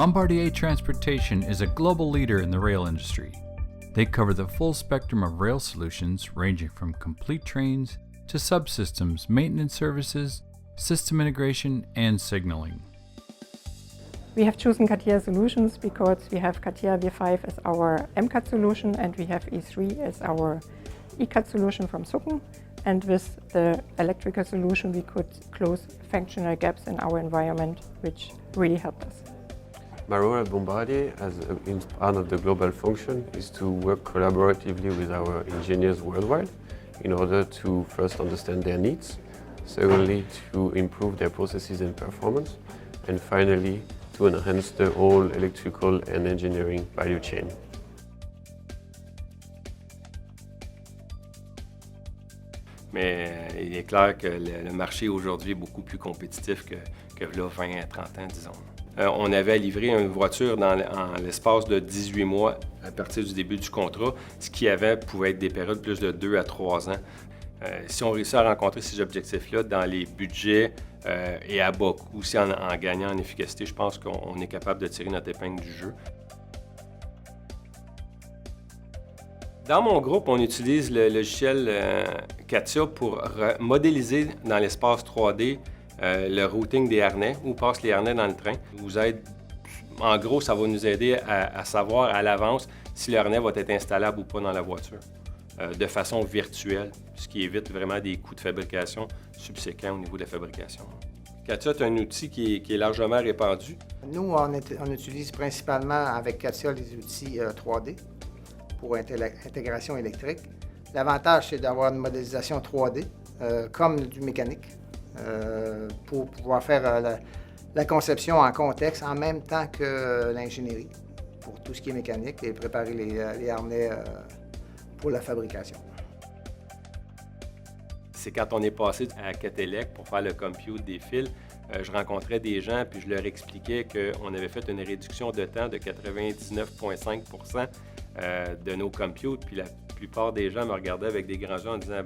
Bombardier Transportation is a global leader in the rail industry. They cover the full spectrum of rail solutions, ranging from complete trains to subsystems, maintenance services, system integration, and signaling. We have chosen CATIA solutions because we have CATIA V5 as our MCAT solution and we have E3 as our ECAT solution from Zucken. And with the electrical solution we could close functional gaps in our environment, which really helped us. My role at Bombardier, as part of the global function, is to work collaboratively with our engineers worldwide in order to first understand their needs, secondly to improve their processes and performance, and finally to enhance the whole electrical and engineering value chain. Mais il est clair que le marché aujourd'hui est beaucoup plus compétitif que là 20 à 30 ans, disons. On avait à livrer une voiture en l'espace de 18 mois à partir du début du contrat, ce qui pouvait être des périodes de plus de 2 à 3 ans. Si on réussit à rencontrer ces objectifs-là dans les budgets et à bas coût, aussi en gagnant en efficacité, je pense qu'on est capable de tirer notre épingle du jeu. Dans mon groupe, on utilise le logiciel CATIA pour modéliser dans l'espace 3D le routing des harnais, où passent les harnais dans le train. En gros, ça va nous aider à savoir à l'avance si le harnais va être installable ou pas dans la voiture, de façon virtuelle, ce qui évite vraiment des coûts de fabrication subséquents au niveau de la fabrication. CATIA est un outil qui est largement répandu. Nous, on utilise principalement avec CATIA les outils 3D pour intégration électrique. L'avantage, c'est d'avoir une modélisation 3D, comme du mécanique, pour pouvoir faire la conception en contexte en même temps que l'ingénierie, pour tout ce qui est mécanique et préparer les harnais pour la fabrication. C'est quand on est passé à Catelec pour faire le compute des fils, je rencontrais des gens puis je leur expliquais qu'on avait fait une réduction de temps de 99,5 % de nos computes, puis la plupart des gens me regardaient avec des grands yeux en disant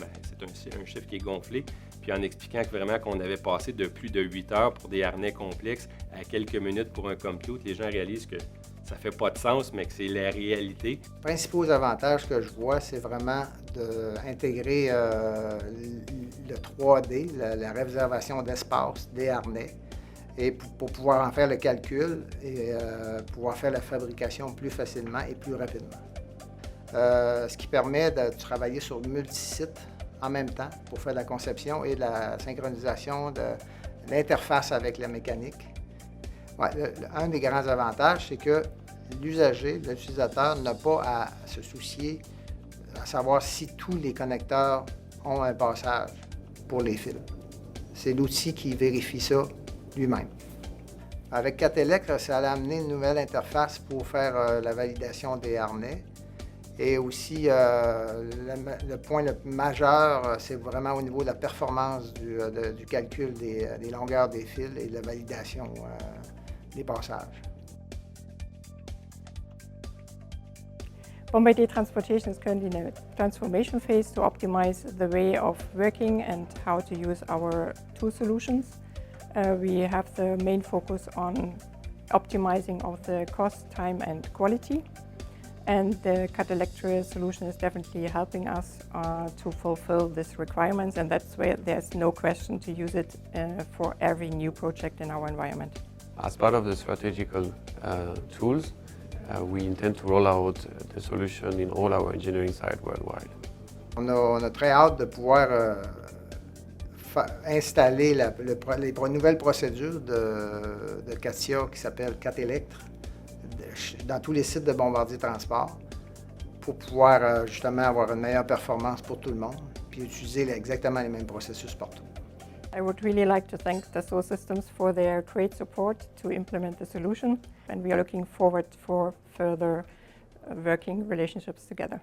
c'est un chiffre qui est gonflé, puis en expliquant qu'on avait passé de plus de 8 heures pour des harnais complexes à quelques minutes pour un compute, les gens réalisent que ça fait pas de sens, mais que c'est la réalité. Les principaux avantages que je vois, c'est vraiment d'intégrer le 3D, la réservation d'espace des harnais, et pour pouvoir en faire le calcul et pouvoir faire la fabrication plus facilement et plus rapidement. Ce qui permet de travailler sur multi-sites en même temps pour faire la conception et la synchronisation de l'interface avec la mécanique. Ouais, un des grands avantages, c'est que l'usager, l'utilisateur, n'a pas à se soucier à savoir si tous les connecteurs ont un passage pour les fils. C'est l'outil qui vérifie ça lui-même. Avec Catelec, ça a amené une nouvelle interface pour faire la validation des harnais. Et aussi, le point le plus majeur, c'est vraiment au niveau de la performance du calcul des longueurs des fils et de la validation des passages. Bombardier Transportation is currently in a transformation phase to optimize the way of working and how to use our tool solutions. We have the main focus on optimizing of the cost, time and quality. And the CAT-Electra solution is definitely helping us to fulfill these requirements, and that's where there's no question to use it for every new project in our environment. As part of the strategical tools, we intend to roll out the solution in all our engineering sites worldwide. On a très hâte de pouvoir installer les nouvelles procédures de CATIA qui s'appelle CAT-Electra dans tous les sites de Bombardier Transport pour pouvoir justement avoir une meilleure performance pour tout le monde puis utiliser exactement les mêmes processus partout. I would really like to thank Dassault Systems for their great support to implement the solution, and we are looking forward for further working relationships together.